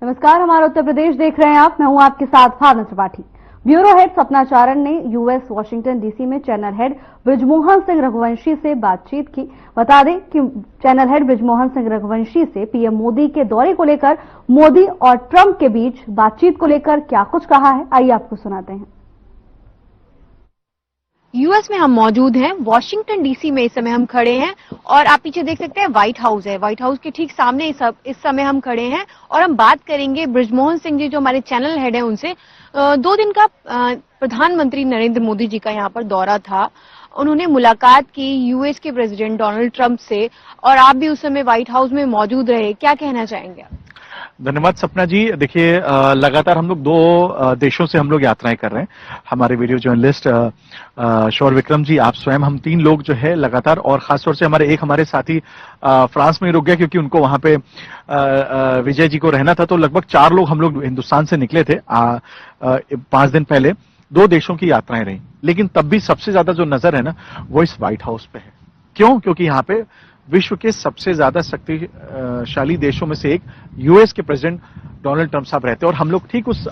नमस्कार, हमारा उत्तर प्रदेश देख रहे हैं आप। मैं हूं आपके साथ भावना त्रिपाठी। ब्यूरो हेड सपना चारण ने यूएस वॉशिंगटन डीसी में चैनल हेड बृजमोहन सिंह रघुवंशी से बातचीत की। बता दें कि चैनल हेड बृजमोहन सिंह रघुवंशी से पीएम मोदी के दौरे को लेकर मोदी और ट्रंप के बीच बातचीत को लेकर क्या कुछ कहा है, आइए आपको सुनाते हैं। यूएस में हम मौजूद हैं, वॉशिंगटन डीसी में इस समय हम खड़े हैं और आप पीछे देख सकते हैं व्हाइट हाउस है। व्हाइट हाउस के ठीक सामने इस समय हम खड़े हैं और हम बात करेंगे बृजमोहन सिंह जी जो हमारे चैनल हेड हैं उनसे। 2 दिन का प्रधानमंत्री नरेंद्र मोदी जी का यहाँ पर दौरा था। उन्होंने मुलाकात की यूएस के प्रेसिडेंट डोनाल्ड ट्रंप से और आप भी उस समय व्हाइट हाउस में मौजूद रहे। क्या कहना चाहेंगे आप? धन्यवाद सपना जी। देखिए, लगातार हम लोग 2 देशों से हम लोग यात्राएं कर रहे हैं। हमारे वीडियो जर्नलिस्ट शौर विक्रम जी, आप स्वयं, हम 3 लोग जो है लगातार, और खासतौर से हमारे साथी फ्रांस में रुक गया क्योंकि उनको वहां पे विजय जी को रहना था। तो लगभग 4 लोग हम लोग हिंदुस्तान से निकले थे 5 दिन पहले। 2 देशों की यात्राएं रही, लेकिन तब भी सबसे ज्यादा जो नजर है ना वो इस व्हाइट हाउस पे है। क्यों? क्योंकि यहाँ पे विश्व के सबसे ज्यादा शक्तिशाली देशों में से एक यूएस के प्रेसिडेंट डोनाल्ड ट्रंप साहब रहते हैं, और हम लोग ठीक उस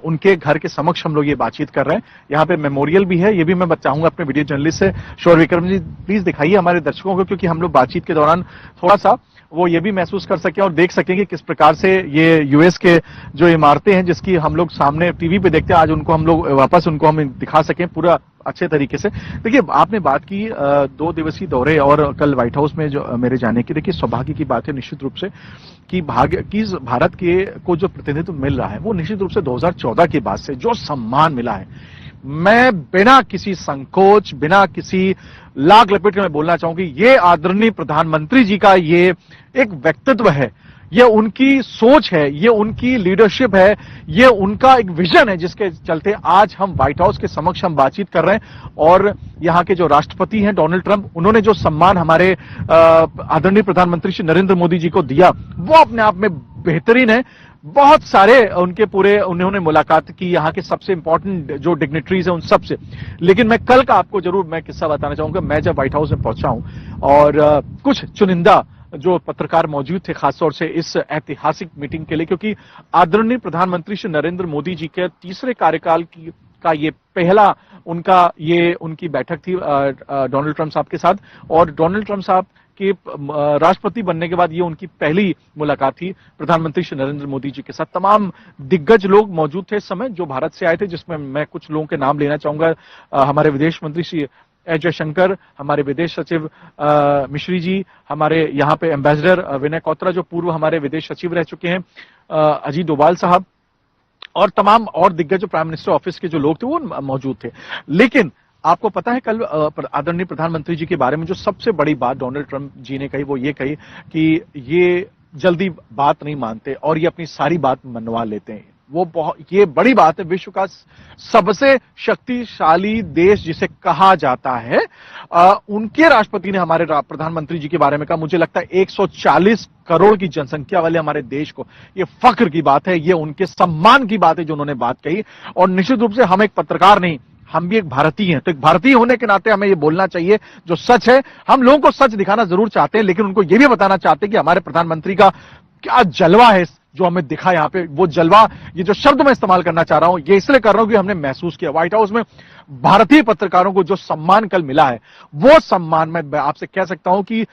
उनके घर के समक्ष हम लोग ये बातचीत कर रहे हैं। यहाँ पे मेमोरियल भी है, ये भी मैं चाहूंगा अपने वीडियो जर्नलिस्ट से शौर विक्रम जी प्लीज दिखाइए हमारे दर्शकों को, क्योंकि हम लोग बातचीत के दौरान थोड़ा सा वो ये भी महसूस कर सकें और देख सकें कि किस प्रकार से ये यूएस के जो इमारतें हैं जिसकी हम लोग सामने टीवी पे देखते हैं, आज उनको हम लोग वापस उनको हम दिखा सकें पूरा अच्छे तरीके से। देखिए, आपने बात की 2 दिवसीय दौरे और कल व्हाइट हाउस में जो मेरे जाने की, देखिए सौभाग्य की बात है निश्चित रूप से कि भारत के को जो प्रतिनिधित्व मिल रहा है वो निश्चित रूप से 2014 के बाद से जो सम्मान मिला है, मैं बिना किसी संकोच, बिना किसी लाग लपेट के मैं बोलना चाहूंगी, ये आदरणीय प्रधानमंत्री जी का ये एक व्यक्तित्व है, ये उनकी सोच है, ये उनकी लीडरशिप है, ये उनका एक विजन है जिसके चलते आज हम व्हाइट हाउस के समक्ष हम बातचीत कर रहे हैं। और यहाँ के जो राष्ट्रपति हैं डोनाल्ड ट्रंप, उन्होंने जो सम्मान हमारे आदरणीय प्रधानमंत्री श्री नरेंद्र मोदी जी को दिया वो अपने आप में बेहतरीन है। बहुत सारे उन्होंने मुलाकात की यहाँ के सबसे इंपॉर्टेंट जो डिग्नेटरीज हैं उन सब से। लेकिन मैं कल का आपको जरूर मैं किस्सा बताना चाहूंगा। मैं जब व्हाइट हाउस में पहुंचा हूं और कुछ चुनिंदा जो पत्रकार मौजूद थे खासतौर से इस ऐतिहासिक मीटिंग के लिए, क्योंकि आदरणीय प्रधानमंत्री श्री नरेंद्र मोदी जी के 3रे कार्यकाल का ये पहला उनकी बैठक थी डोनाल्ड ट्रंप साहब के साथ, और डोनाल्ड ट्रंप साहब के राष्ट्रपति बनने के बाद ये उनकी पहली मुलाकात थी प्रधानमंत्री श्री नरेंद्र मोदी जी के साथ। तमाम दिग्गज लोग मौजूद थे इस समय जो भारत से आए थे, जिसमें मैं कुछ लोगों के नाम लेना चाहूंगा। हमारे विदेश मंत्री श्री एस जयशंकर, हमारे विदेश सचिव मिश्री जी, हमारे यहाँ पे एम्बेसडर विनय क्वात्रा जो पूर्व हमारे विदेश सचिव रह चुके हैं, अजीत डोभाल साहब, और तमाम और दिग्गज जो प्राइम मिनिस्टर ऑफिस के जो लोग थे वो मौजूद थे। लेकिन आपको पता है कल आदरणीय प्रधानमंत्री जी के बारे में जो सबसे बड़ी बात डोनाल्ड ट्रंप जी ने कही वो ये कही कि ये जल्दी बात नहीं मानते और ये अपनी सारी बात मनवा लेते हैं। ये बड़ी बात है। विश्व का सबसे शक्तिशाली देश जिसे कहा जाता है, उनके राष्ट्रपति ने हमारे प्रधानमंत्री जी के बारे में कहा। मुझे लगता है 140 करोड़ की जनसंख्या वाले हमारे देश को ये फख्र की बात है, ये उनके सम्मान की बात है जो उन्होंने बात कही। और निश्चित रूप से हम एक पत्रकार नहीं, हम भी एक भारतीय हैं, तो एक भारतीय होने के नाते हमें ये बोलना चाहिए जो सच है। हम लोगों को सच दिखाना जरूर चाहते हैं, लेकिन उनको ये भी बताना चाहते हैं कि हमारे प्रधानमंत्री का क्या जलवा है जो हमें दिखा यहाँ पे। वो जलवा, ये जो शब्द मैं इस्तेमाल करना चाह रहा हूं ये इसलिए कर रहा हूं कि हमने महसूस किया व्हाइट हाउस में भारतीय पत्रकारों को जो सम्मान कल मिला है, वो सम्मान मैं आपसे कह सकता हूं कि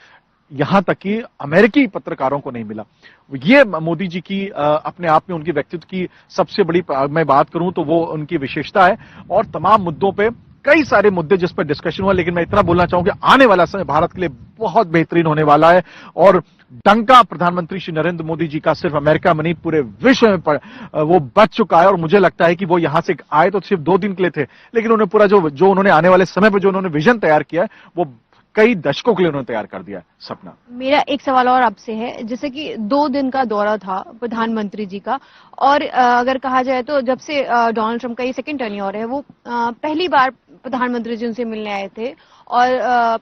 यहां तक कि अमेरिकी पत्रकारों को नहीं मिला। ये मोदी जी की अपने आप में उनकी व्यक्तित्व की सबसे बड़ी मैं बात करूं तो वो उनकी विशेषता है। और तमाम मुद्दों पे कई सारे मुद्दे जिस पर डिस्कशन हुआ, लेकिन मैं इतना बोलना चाहूंगा आने वाला समय भारत के लिए बहुत बेहतरीन होने वाला है। और डंका प्रधानमंत्री श्री नरेंद्र मोदी जी का सिर्फ अमेरिका में नहीं पूरे विश्व में वो बच चुका है। और मुझे लगता है कि वो यहां से आए तो सिर्फ 2 दिन के लिए थे, लेकिन उन्हें पूरा जो उन्होंने आने वाले समय पर जो उन्होंने विजन तैयार किया है वो कई दशकों के लिए उन्होंने तैयार कर दिया। सपना, मेरा एक सवाल और आपसे है, जैसे कि 2 दिन का दौरा था प्रधानमंत्री जी का, और अगर कहा जाए तो जब से डोनाल्ड ट्रंप का ये 2nd टर्न्योर है, वो पहली बार प्रधानमंत्री जी उनसे मिलने आए थे और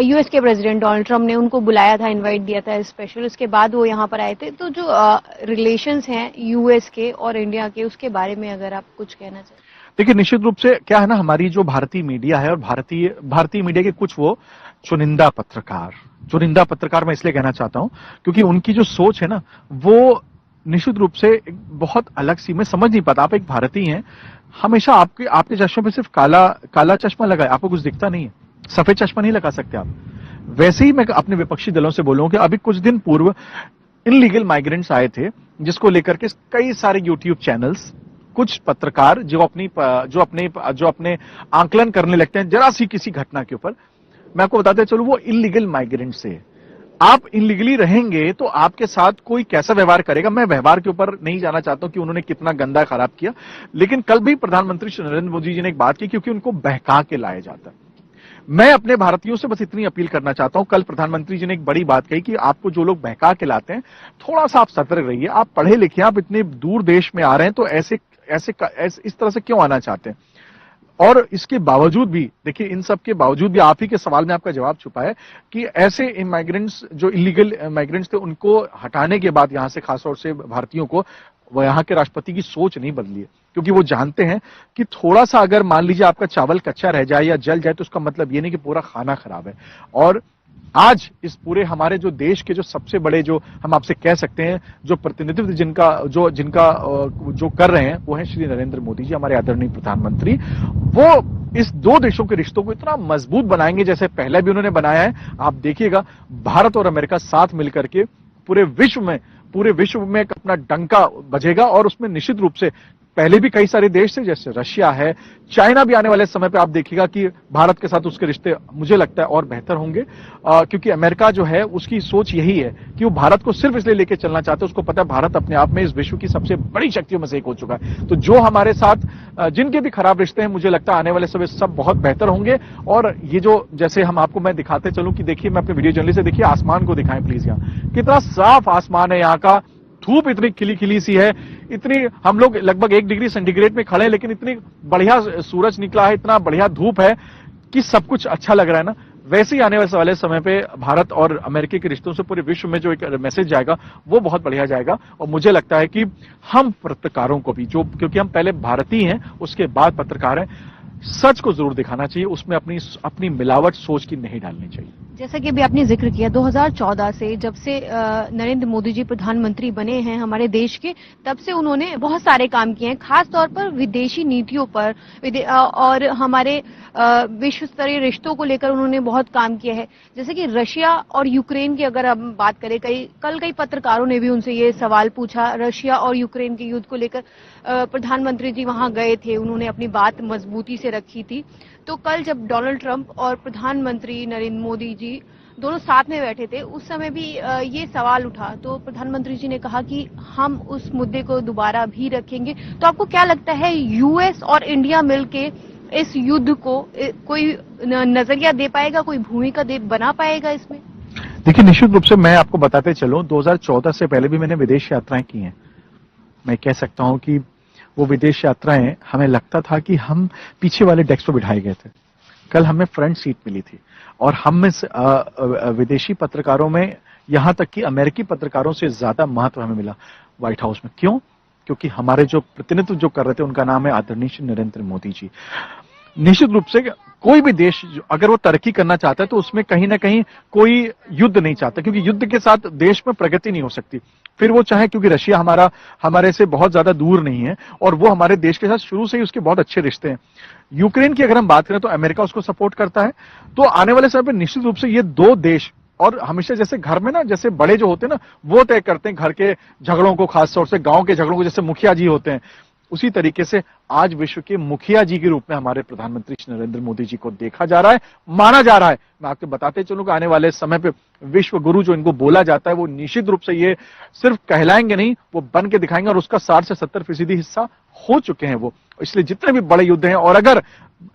यूएस के प्रेसिडेंट डोनाल्ड ट्रंप ने उनको बुलाया था, इनवाइट दिया था स्पेशल, उसके बाद वो यहाँ पर आए थे। तो जो रिलेशंस हैं यूएस के और इंडिया के, उसके बारे में अगर आप कुछ कहना चाहें। देखिए, निश्चित रूप से क्या है ना, हमारी जो भारतीय मीडिया है और भारतीय मीडिया के कुछ वो चुनिंदा पत्रकार मैं इसलिए कहना चाहता हूं क्योंकि उनकी जो सोच है ना वो निश्चित रूप से एक बहुत अलग सी, मैं समझ नहीं पाता। आप एक भारतीय हैं, हमेशा आपके चश्मे पे सिर्फ काला चश्मा लगा है, आपको कुछ दिखता नहीं है, सफेद चश्मा नहीं लगा सकते आप। वैसे ही मैं अपने विपक्षी दलों से बोलूं कि अभी कुछ दिन पूर्व इनलीगल माइग्रेंट्स आए थे, जिसको लेकर के कई सारे यूट्यूब चैनल्स, कुछ पत्रकार जो अपने आंकलन करने लगते हैं जरा सी किसी घटना के ऊपर। मैं आपको बताते चलूं, वो इलीगल माइग्रेंट से, आप इलीगली रहेंगे तो आपके साथ कोई कैसा व्यवहार करेगा। मैं व्यवहार के ऊपर नहीं जाना चाहता हूं कि उन्होंने कितना गंदा खराब किया, लेकिन कल भी प्रधानमंत्री श्री नरेंद्र मोदी जी ने एक बात की, क्योंकि उनको बहका के लाया जाता है। मैं अपने भारतीयों से बस इतनी अपील करना चाहता हूं, कल प्रधानमंत्री जी ने एक बड़ी बात कही कि आपको जो लोग बहका के लाते हैं, थोड़ा सा आप सतर्क रहिए। आप पढ़े लिखे, आप इतने दूर देश में आ रहे हैं, तो ऐसे इस तरह से क्यों आना चाहते हैं। और इसके बावजूद भी देखिए, इन सब के बावजूद भी आप ही के सवाल में आपका जवाब छुपा है कि ऐसे इमाइग्रेंट्स जो इलीगल इमाइग्रेंट्स थे, उनको हटाने के बाद यहां से खासतौर से भारतीयों को, वह यहां के राष्ट्रपति की सोच नहीं बदली है, क्योंकि वो जानते हैं कि थोड़ा सा अगर मान लीजिए आपका चावल कच्चा रह जाए या जल जाए तो उसका मतलब ये नहीं कि पूरा खाना खराब है। और आज इस पूरे हमारे जो देश के जो सबसे बड़े, जो हम आपसे कह सकते हैं, जो प्रतिनिधित्व जिनका जो कर रहे हैं, वो है श्री नरेंद्र मोदी जी, हमारे आदरणीय प्रधानमंत्री। वो इस दो देशों के रिश्तों को इतना मजबूत बनाएंगे जैसे पहले भी उन्होंने बनाया है। आप देखिएगा, भारत और अमेरिका साथ मिलकर के पूरे विश्व में अपना डंका बजेगा। और उसमें निश्चित रूप से पहले भी कई सारे देश थे, जैसे रशिया है, चाइना भी आने वाले समय पे आप देखिएगा कि भारत के साथ उसके रिश्ते मुझे लगता है और बेहतर होंगे, क्योंकि अमेरिका जो है उसकी सोच यही है कि वो भारत को सिर्फ इसलिए लेके चलना चाहते हैं, उसको पता है भारत अपने आप में इस विश्व की सबसे बड़ी शक्तियों में से एक हो चुका है। तो जो हमारे साथ जिनके भी खराब रिश्ते हैं, मुझे लगता है आने वाले समय सब बहुत बेहतर होंगे। और ये जो, जैसे हम आपको मैं दिखाते चलूं कि देखिए, मैं अपने वीडियो जर्नलिस्ट से, देखिए आसमान को दिखाएं प्लीज, यहाँ कितना साफ आसमान है, यहाँ का धूप इतनी खिली खिली सी है, इतनी, हम लोग लगभग 1 डिग्री सेंटीग्रेड में खड़े हैं, लेकिन इतनी बढ़िया सूरज निकला है, इतना बढ़िया धूप है कि सब कुछ अच्छा लग रहा है ना। वैसे ही आने वाले समय पे भारत और अमेरिका के रिश्तों से पूरे विश्व में जो एक मैसेज जाएगा वो बहुत बढ़िया जाएगा। और मुझे लगता है कि हम पत्रकारों को भी, जो, क्योंकि हम पहले भारतीय हैं उसके बाद पत्रकार हैं, सच को जरूर दिखाना चाहिए, उसमें अपनी मिलावट सोच की नहीं डालनी चाहिए। जैसा कि अभी आपने जिक्र किया, 2014 से जब से नरेंद्र मोदी जी प्रधानमंत्री बने हैं हमारे देश के, तब से उन्होंने बहुत सारे काम किए हैं, खास तौर पर विदेशी नीतियों पर और हमारे विश्व स्तरीय रिश्तों को लेकर उन्होंने बहुत काम किया है। जैसे कि रशिया और यूक्रेन की अगर हम बात करें, कई पत्रकारों ने भी उनसे ये सवाल पूछा, रशिया और यूक्रेन के युद्ध को लेकर प्रधानमंत्री जी वहां गए थे, उन्होंने अपनी बात मजबूती से रखी थी। तो कल जब डोनाल्ड ट्रंप और प्रधानमंत्री नरेंद्र मोदी जी दोनों साथ में बैठे थे, उस समय भी ये सवाल उठा, तो प्रधानमंत्री जी ने कहा कि हम उस मुद्दे को दोबारा भी रखेंगे। तो आपको क्या लगता है, यूएस और इंडिया मिलके इस युद्ध को कोई नजरिया दे पाएगा, कोई भूमिका बना पाएगा इसमें? देखिए, निश्चित रूप से मैं आपको बताते चलूं, 2014 से पहले भी मैंने विदेश यात्राएं की हैं। मैं कह सकता हूं कि वो विदेश यात्राएं, हमें लगता था कि हम पीछे वाले डेस्क पर बिठाए गए थे। कल हमें फ्रंट सीट मिली थी और हम में विदेशी पत्रकारों में, यहां तक कि अमेरिकी पत्रकारों से ज्यादा महत्व हमें मिला व्हाइट हाउस में। क्यों? क्योंकि हमारे जो प्रतिनिधित्व जो कर रहे थे, उनका नाम है आदरणीय श्री नरेंद्र मोदी जी। निश्चित रूप से कोई भी देश अगर वो तरक्की करना चाहता है तो उसमें कहीं ना कहीं कोई युद्ध नहीं चाहता, क्योंकि युद्ध के साथ देश में प्रगति नहीं हो सकती। फिर वो चाहे, क्योंकि रशिया हमारे से बहुत ज्यादा दूर नहीं है और वो हमारे देश के साथ शुरू से ही उसके बहुत अच्छे रिश्ते हैं। यूक्रेन की अगर हम बात करें तो अमेरिका उसको सपोर्ट करता है। तो आने वाले समय पर निश्चित रूप से ये दो देश, और हमेशा जैसे घर में ना, जैसे बड़े जो होते हैं ना, वो तय करते हैं घर के झगड़ों को, खासतौर से गांव के झगड़ों को, जैसे मुखिया जी होते हैं, उसी तरीके से आज विश्व के मुखिया जी के रूप में हमारे प्रधानमंत्री श्री नरेंद्र मोदी जी को देखा जा रहा है, माना जा रहा है। मैं आपको बताते चलूंगा, आने वाले समय पे विश्व गुरु जो इनको बोला जाता है, वो निश्चित रूप से ये सिर्फ कहलाएंगे नहीं, वो बन के दिखाएंगे। और उसका 60 से 70% हिस्सा हो चुके हैं वो। इसलिए जितने भी बड़े युद्ध हैं, और अगर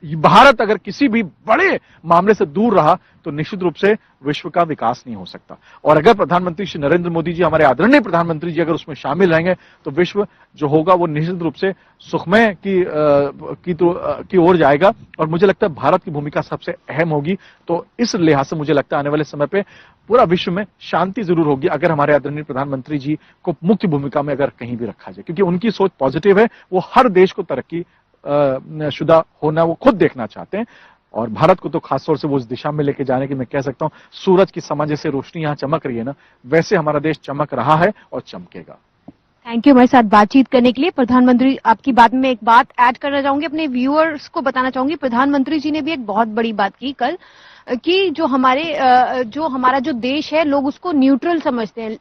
भारत अगर किसी भी बड़े मामले से दूर रहा तो निश्चित रूप से विश्व का विकास नहीं हो सकता। और अगर प्रधानमंत्री श्री नरेंद्र मोदी जी, हमारे आदरणीय प्रधानमंत्री जी, अगर उसमें शामिल रहेंगे तो विश्व जो होगा वो निश्चित रूप से सुखमय की ओर जाएगा। और मुझे लगता है भारत की भूमिका सबसे अहम होगी। तो इस लिहाज से मुझे लगता है आने वाले समय पे पूरा विश्व में शांति जरूर होगी अगर हमारे आदरणीय प्रधानमंत्री जी को मुख्य भूमिका में अगर कहीं भी रखा जाए, क्योंकि उनकी सोच पॉजिटिव है। वो हर देश को तरक्की शुदा होना वो खुद देखना चाहते हैं। और भारत को तो खासतौर से वो उस दिशा में लेके जाने की मैं कह सकता हूं, सूरज की समान जैसे रोशनी यहां चमक रही है ना, वैसे हमारा देश चमक रहा है और चमकेगा। थैंक यू हमारे साथ बातचीत करने के लिए। प्रधानमंत्री, आपकी बात में एक बात ऐड करना चाहूंगी, अपने व्यूअर्स को बताना चाहूंगी, प्रधानमंत्री जी ने भी एक बहुत बड़ी बात की कल कि जो हमारा जो देश है, लोग उसको न्यूट्रल समझते हैं,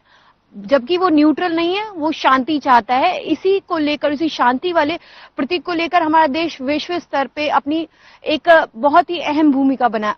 जबकि वो न्यूट्रल नहीं है, वो शांति चाहता है। इसी को लेकर, इसी शांति वाले प्रतीक को लेकर हमारा देश विश्व स्तर पे अपनी एक बहुत ही अहम भूमिका बना